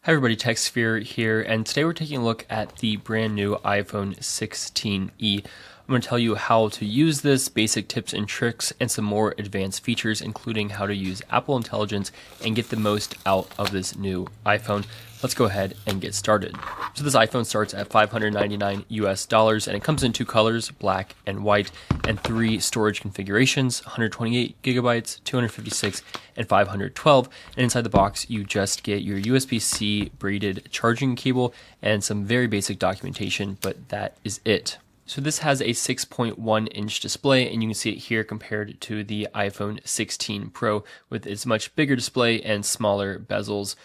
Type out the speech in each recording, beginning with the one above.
Hi everybody, TechSphere here, and today we're taking a look at the brand new iPhone 16e. I'm going to tell you how to use this, basic tips and tricks, and some more advanced features, including how to use Apple Intelligence and get the most out of this new iPhone. Let's go ahead and get started. So this iPhone starts at $599 US, and it comes in two colors, black and white, and three storage configurations, 128 gigabytes, 256, and 512. And inside the box, you just get your USB-C braided charging cable and some very basic documentation, but that is it. So this has a 6.1 inch display, and you can see it here compared to the iPhone 16 Pro with its much bigger display and smaller bezels,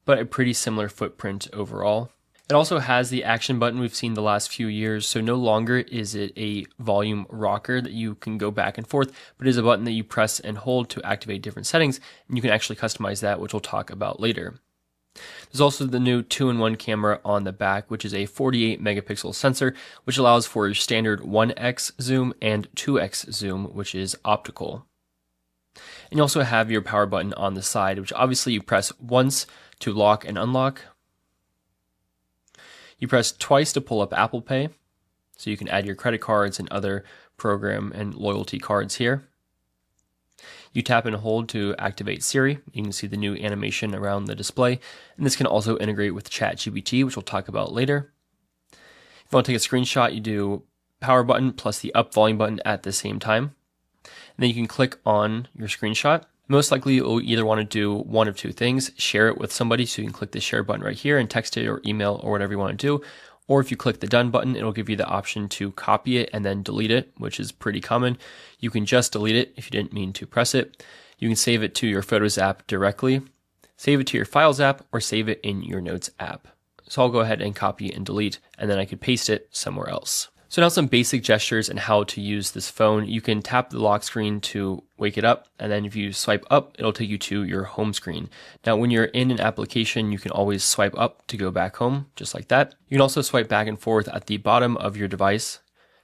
but a pretty similar footprint overall. It also has the action button we've seen the last few years, so no longer is it a volume rocker that you can go back and forth, but it is a button that you press and hold to activate different settings, and you can actually customize that, which we'll talk about later. There's also the new 2-in-1 camera on the back, which is a 48 megapixel sensor, which allows for your standard 1x zoom and 2x zoom, which is optical. And you also have your power button on the side, which obviously you press once to lock and unlock. You press twice to pull up Apple Pay, so you can add your credit cards and other program and loyalty cards here. You tap and hold to activate Siri. You can see the new animation around the display, and this can also integrate with ChatGPT, which we'll talk about later. If you want to take a screenshot, you do power button plus the up volume button at the same time. And then you can click on your screenshot. Most likely you'll either want to do one of two things: share it with somebody, so you can click the share button right here and text it or email or whatever you want to do. Or if you click the done button, it'll give you the option to copy it and then delete it, which is pretty common. You can just delete it if you didn't mean to press it. You can save it to your Photos app directly, save it to your Files app, or save it in your Notes app. So I'll go ahead and copy and delete, and then I could paste it somewhere else. So now some basic gestures and how to use this phone. You can tap the lock screen to wake it up, and then if you swipe up, it'll take you to your home screen. Now, when you're in an application, you can always swipe up to go back home, just like that. You can also swipe back and forth at the bottom of your device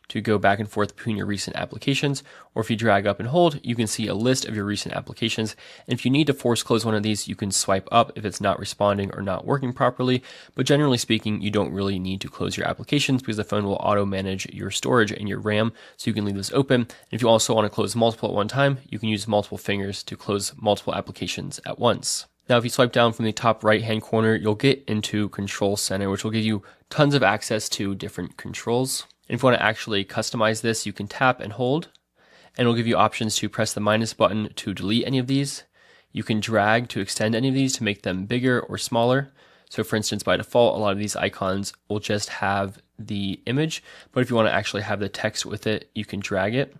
to go back and forth between your recent applications, or if you drag up and hold, you can see a list of your recent applications. And if you need to force close one of these, you can swipe up if it's not responding or not working properly. But generally speaking, you don't really need to close your applications because the phone will auto manage your storage and your RAM, so you can leave this open. And if you also want to close multiple at one time, you can use multiple fingers to close multiple applications at once. Now, if you swipe down from the top right-hand corner, you'll get into Control Center, which will give you tons of access to different controls. And if you want to actually customize this, you can tap and hold, and it'll give you options to press the minus button to delete any of these. You can drag to extend any of these to make them bigger or smaller. So for instance, by default, a lot of these icons will just have the image, but if you want to actually have the text with it, you can drag it.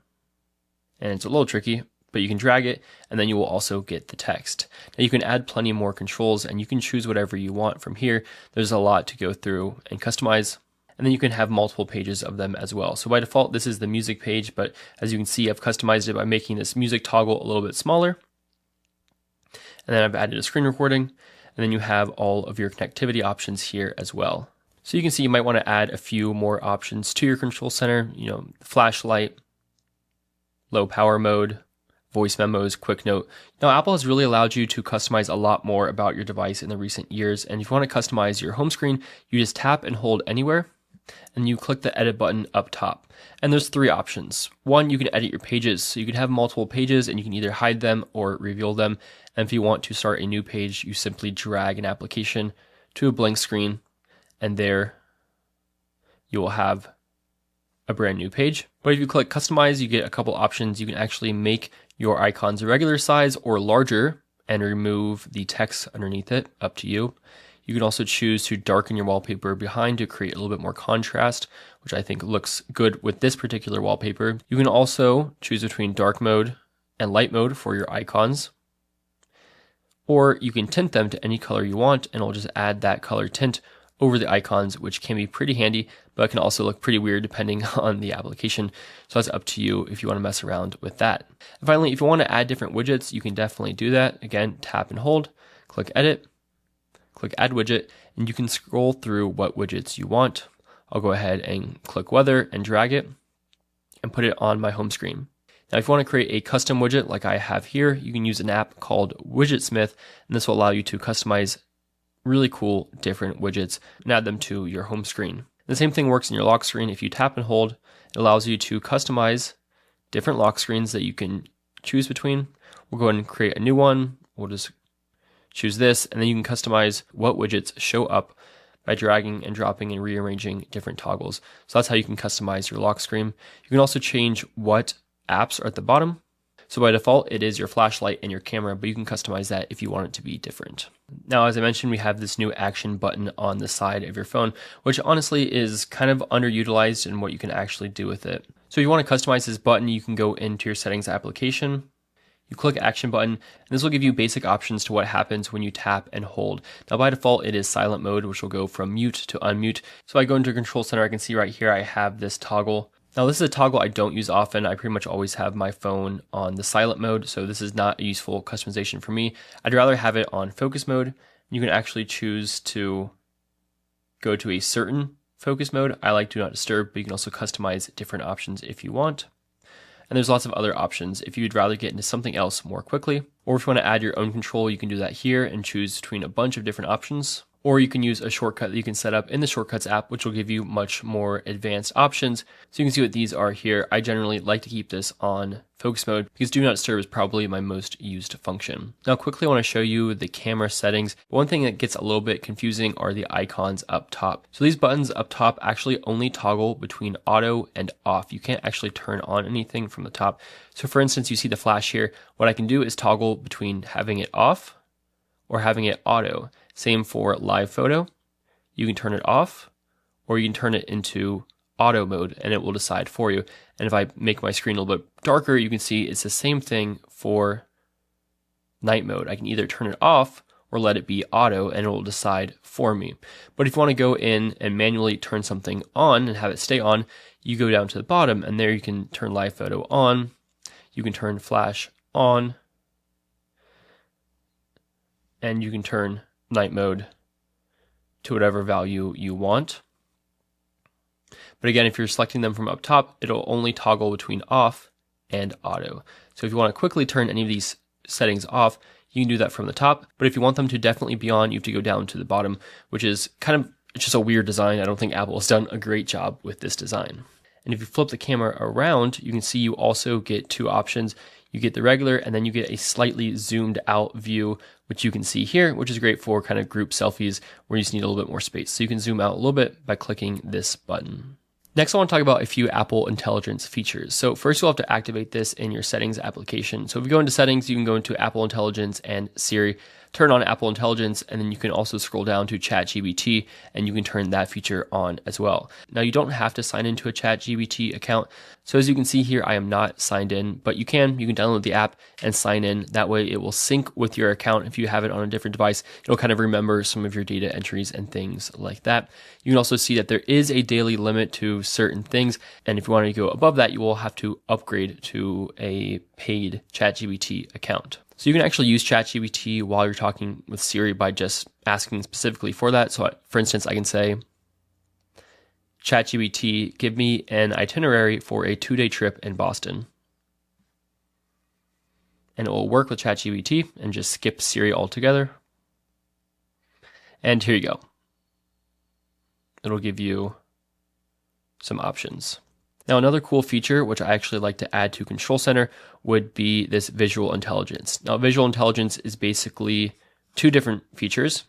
And it's a little tricky, but you can drag it, and then you will also get the text. Now you can add plenty more controls, and you can choose whatever you want from here. There's a lot to go through and customize. And then you can have multiple pages of them as well. So by default, this is the music page, but as you can see, I've customized it by making this music toggle a little bit smaller. And then I've added a screen recording, and then you have all of your connectivity options here as well. So you can see you might want to add a few more options to your control center, flashlight, low power mode, voice memos, quick note. Now, Apple has really allowed you to customize a lot more about your device in the recent years. And if you want to customize your home screen, you just tap and hold anywhere, and you click the edit button up top. And there's three options. One, you can edit your pages. So you can have multiple pages and you can either hide them or reveal them. And if you want to start a new page, you simply drag an application to a blank screen, and there you will have a brand new page. But if you click customize, you get a couple options. You can actually make your icons a regular size or larger and remove the text underneath it, up to you. You can also choose to darken your wallpaper behind to create a little bit more contrast, which I think looks good with this particular wallpaper. You can also choose between dark mode and light mode for your icons, or you can tint them to any color you want, and it'll just add that color tint over the icons, which can be pretty handy, but can also look pretty weird depending on the application. So that's up to you if you want to mess around with that. And finally, if you want to add different widgets, you can definitely do that. Again, tap and hold, click edit, click add widget, and you can scroll through what widgets you want. I'll go ahead and click weather and drag it and put it on my home screen. Now, if you want to create a custom widget like I have here, you can use an app called Widgetsmith, and this will allow you to customize really cool different widgets and add them to your home screen. The same thing works in your lock screen. If you tap and hold, it allows you to customize different lock screens that you can choose between. We'll go ahead and create a new one. We'll just choose this, and then you can customize what widgets show up by dragging and dropping and rearranging different toggles. So that's how you can customize your lock screen. You can also change what apps are at the bottom. So by default, it is your flashlight and your camera, but you can customize that if you want it to be different. Now, as I mentioned, we have this new action button on the side of your phone, which honestly is kind of underutilized in what you can actually do with it. So if you want to customize this button, you can go into your settings application. You click action button, and this will give you basic options to what happens when you tap and hold. Now by default, it is silent mode, which will go from mute to unmute. So I go into control center, I can see right here, I have this toggle. Now this is a toggle I don't use often. I pretty much always have my phone on the silent mode, so this is not a useful customization for me. I'd rather have it on focus mode. You can actually choose to go to a certain focus mode. I like do not disturb, but you can also customize different options if you want. And there's lots of other options if you'd rather get into something else more quickly. Or if you want to add your own control, you can do that here and choose between a bunch of different options. Or you can use a shortcut that you can set up in the Shortcuts app, which will give you much more advanced options. So you can see what these are here. I generally like to keep this on focus mode because do not disturb is probably my most used function. Now quickly I want to show you the camera settings. One thing that gets a little bit confusing are the icons up top. So these buttons up top actually only toggle between auto and off. You can't actually turn on anything from the top. So for instance, you see the flash here. What I can do is toggle between having it off or having it auto. Same for live photo. You can turn it off or you can turn it into auto mode and it will decide for you. And if I make my screen a little bit darker, you can see it's the same thing for night mode. I can either turn it off or let it be auto and it will decide for me. But if you want to go in and manually turn something on and have it stay on, you go down to the bottom and there you can turn live photo on. You can turn flash on and you can turn night mode to whatever value you want. But again, if you're selecting them from up top, it'll only toggle between off and auto. So if you want to quickly turn any of these settings off, you can do that from the top. But if you want them to definitely be on, you have to go down to the bottom, which is kind of just a weird design. I don't think Apple has done a great job with this design. And if you flip the camera around, you can see you also get two options. You get the regular and then you get a slightly zoomed out view, which you can see here, which is great for kind of group selfies where you just need a little bit more space. So you can zoom out a little bit by clicking this button. Next, I want to talk about a few Apple Intelligence features. So first you'll have to activate this in your settings application. So if you go into settings, you can go into Apple Intelligence and Siri, turn on Apple Intelligence, and then you can also scroll down to ChatGPT and you can turn that feature on as well. Now you don't have to sign into a ChatGPT account. So as you can see here, I am not signed in, but you can download the app and sign in. That way it will sync with your account. If you have it on a different device, it'll kind of remember some of your data entries and things like that. You can also see that there is a daily limit to certain things. And if you want to go above that, you will have to upgrade to a paid ChatGPT account. So you can actually use ChatGPT while you're talking with Siri by just asking specifically for that. So for instance, I can say, ChatGPT, give me an itinerary for a 2-day trip in Boston. And it will work with ChatGPT and just skip Siri altogether. And here you go. It'll give you some options. Now, another cool feature, which I actually like to add to Control Center, would be this visual intelligence. Now, visual intelligence is basically two different features.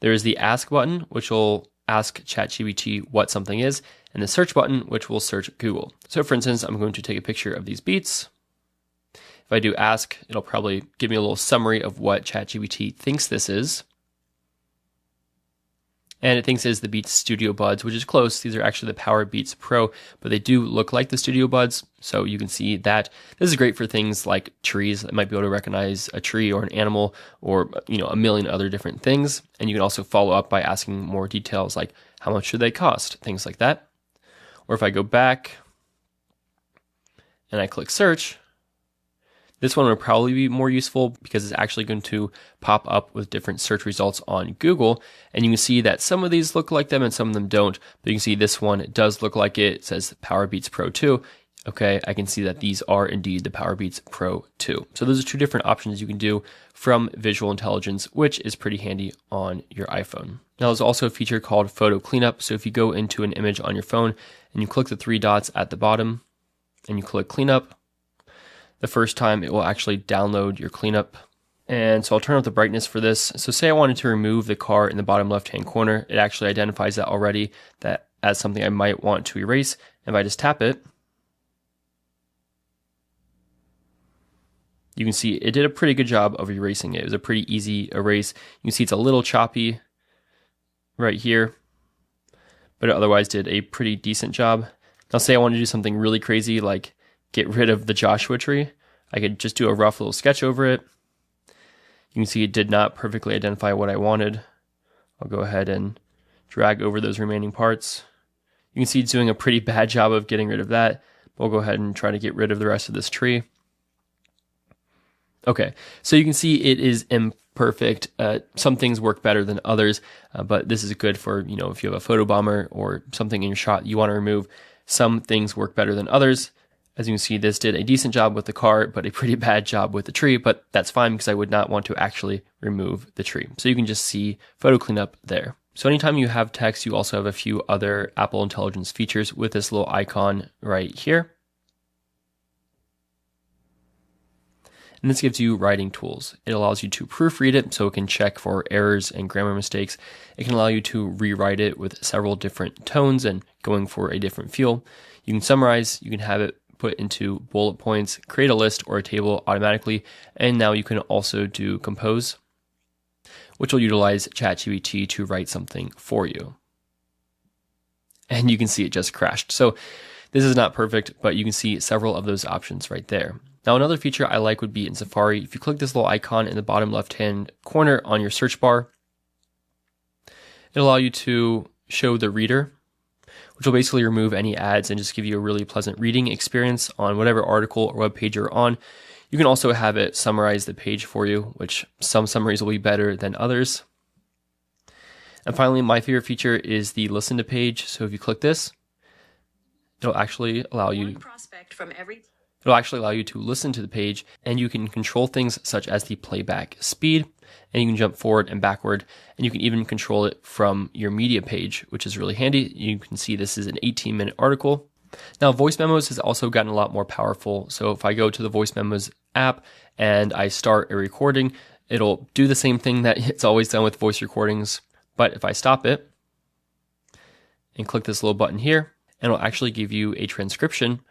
There is the Ask button, which will ask ChatGPT what something is, and the Search button, which will search Google. So for instance, I'm going to take a picture of these beats. If I do Ask, it'll probably give me a little summary of what ChatGPT thinks this is. And it thinks it's the Beats Studio Buds, which is close. These are actually the Power Beats Pro, but they do look like the Studio Buds. So you can see that this is great for things like trees. It might be able to recognize a tree or an animal or, a million other different things. And you can also follow up by asking more details like how much should they cost, things like that. Or if I go back and I click search, this one would probably be more useful because it's actually going to pop up with different search results on Google. And you can see that some of these look like them and some of them don't. But you can see this one does look like it. It says Power Beats Pro 2. Okay, I can see that these are indeed the Powerbeats Pro 2. So those are two different options you can do from Visual Intelligence, which is pretty handy on your iPhone. Now there's also a feature called Photo Cleanup. So if you go into an image on your phone and you click the three dots at the bottom and you click Cleanup, the first time it will actually download your cleanup. And so I'll turn up the brightness for this. So say I wanted to remove the car in the bottom left-hand corner, it actually identifies that already that as something I might want to erase. If I just tap it, you can see it did a pretty good job of erasing it. It was a pretty easy erase. You can see it's a little choppy right here, but it otherwise did a pretty decent job. Now say I want to do something really crazy like get rid of the Joshua tree. I could just do a rough little sketch over it. You can see it did not perfectly identify what I wanted. I'll go ahead and drag over those remaining parts. You can see it's doing a pretty bad job of getting rid of that. We'll go ahead and try to get rid of the rest of this tree. Okay, so you can see it is imperfect. Some things work better than others, but this is good for, if you have a photo bomber or something in your shot you want to remove. Some things work better than others. As you can see, this did a decent job with the car, but a pretty bad job with the tree, but that's fine because I would not want to actually remove the tree. So you can just see photo cleanup there. So anytime you have text, you also have a few other Apple Intelligence features with this little icon right here. And this gives you writing tools. It allows you to proofread it so it can check for errors and grammar mistakes. It can allow you to rewrite it with several different tones and going for a different feel. You can summarize, you can have it put into bullet points, create a list or a table automatically, and now you can also do compose, which will utilize ChatGPT to write something for you. And you can see it just crashed. So this is not perfect, but you can see several of those options right there. Now another feature I like would be in Safari. If you click this little icon in the bottom left-hand corner on your search bar, it'll allow you to show the reader, which will basically remove any ads and just give you a really pleasant reading experience on whatever article or web page you're on. You can also have it summarize the page for you, which some summaries will be better than others. And finally, my favorite feature is the listen to page. So if you click this, it'll actually allow you to listen to the page, and you can control things such as the playback speed, and you can jump forward and backward, and you can even control it from your media page, which is really handy. You can see this is an 18-minute article. Now, voice memos has also gotten a lot more powerful. So if I go to the voice memos app and I start a recording, it'll do the same thing that it's always done with voice recordings. But if I stop it and click this little button here, it'll actually give you a transcription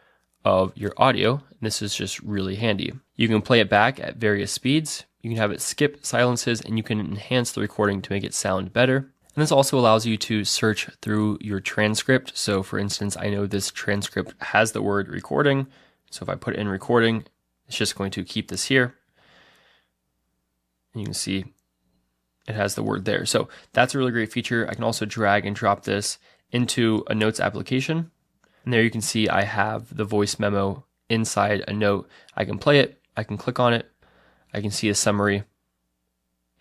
of your audio. And this is just really handy. You can play it back at various speeds. You can have it skip silences, and you can enhance the recording to make it sound better. And this also allows you to search through your transcript. So for instance, I know this transcript has the word recording. So if I put in recording, it's just going to keep this here. And you can see it has the word there. So that's a really great feature. I can also drag and drop this into a notes application. And there you can see I have the voice memo inside a note. I can play it, I can click on it, I can see a summary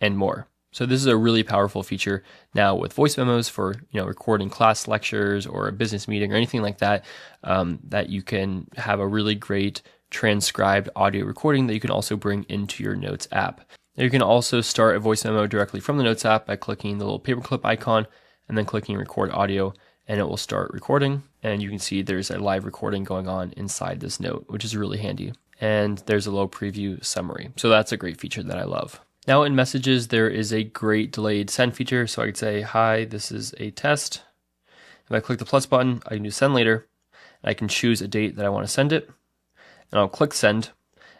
and more. So this is a really powerful feature now with voice memos for recording class lectures or a business meeting or anything like that, that you can have a really great transcribed audio recording that you can also bring into your Notes app. Now you can also start a voice memo directly from the Notes app by clicking the little paperclip icon and then clicking record audio, and it will start recording. And you can see there's a live recording going on inside this note, which is really handy. And there's a low preview summary. So that's a great feature that I love. Now in messages, there is a great delayed send feature. So I could say, hi, this is a test. If I click the plus button, I can do send later. And I can choose a date that I want to send it. And I'll click send,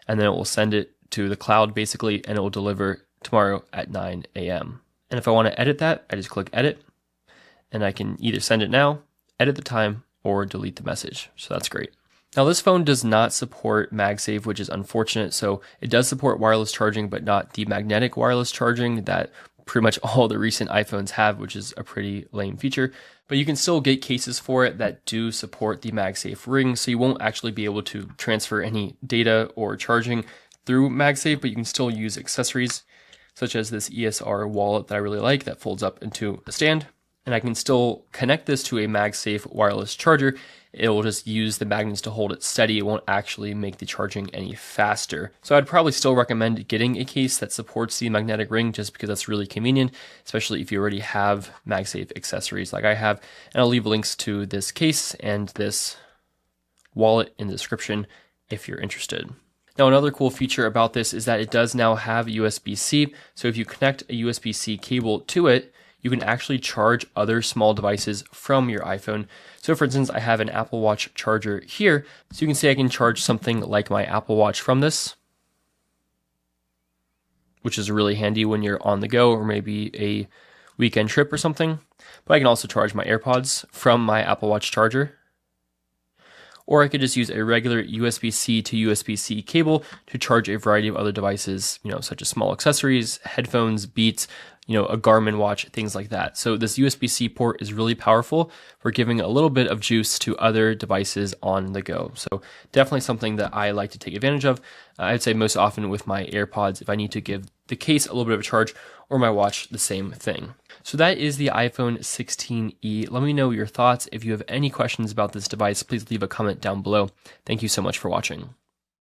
and then it will send it to the cloud basically, and it will deliver tomorrow at 9 a.m. And if I want to edit that, I just click edit, and I can either send it now, edit the time, or delete the message. So that's great. Now this phone does not support MagSafe, which is unfortunate. So it does support wireless charging, but not the magnetic wireless charging that pretty much all the recent iPhones have, which is a pretty lame feature. But you can still get cases for it that do support the MagSafe ring. So you won't actually be able to transfer any data or charging through MagSafe, but you can still use accessories such as this ESR wallet that I really like that folds up into a stand. and I can still connect this to a MagSafe wireless charger. It will just use the magnets to hold it steady. It won't actually make the charging any faster. So I'd probably still recommend getting a case that supports the magnetic ring just because that's really convenient, especially if you already have MagSafe accessories like I have. And I'll leave links to this case and this wallet in the description if you're interested. Now, another cool feature about this is that it does now have USB-C. So if you connect a USB-C cable to it, you can actually charge other small devices from your iPhone. So for instance, I have an Apple Watch charger here. So you can see I can charge something like my Apple Watch from this, which is really handy when you're on the go or maybe a weekend trip or something. But I can also charge my AirPods from my Apple Watch charger. Or I could just use a regular USB-C to USB-C cable to charge a variety of other devices, such as small accessories, headphones, Beats, a Garmin watch, things like that. So this USB-C port is really powerful for giving a little bit of juice to other devices on the go. So definitely something that I like to take advantage of. I'd say most often with my AirPods, if I need to give the case a little bit of a charge, or my watch, the same thing. So that is the iPhone 16e. Let me know your thoughts. If you have any questions about this device, please leave a comment down below. Thank you so much for watching.